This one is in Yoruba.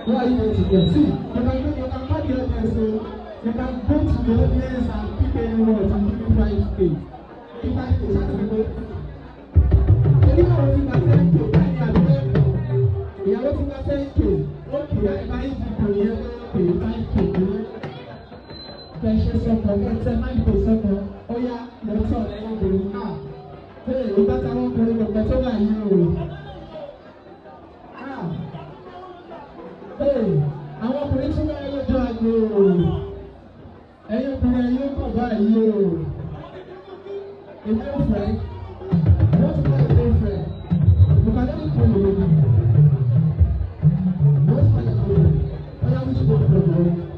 Why are you going to get? See, you can call the audience, so you can go to the audience and pick anyone and give you 5K. If 5K is not good. So you know what you can say, you are looking at 10K. Okay, I buy it for you, okay, 5K. Pressure something, it's a 9%. Oh yeah, that's all I want to do now. Hey, you got a one for that's all I know. Àwọn ọkùnrin tí wọ́n yóò jọ àgbò ẹ̀yin ọkùnrin yóò kọ̀ báyìí o. Èmi ò fẹ́, wọ́n ti máa lè fẹ́, bùkà lẹ́yìn kò lè lè. Wọ́n ti máa lè fẹ́, ọ̀yá wíṣí kò fẹ́ lọ́wọ́.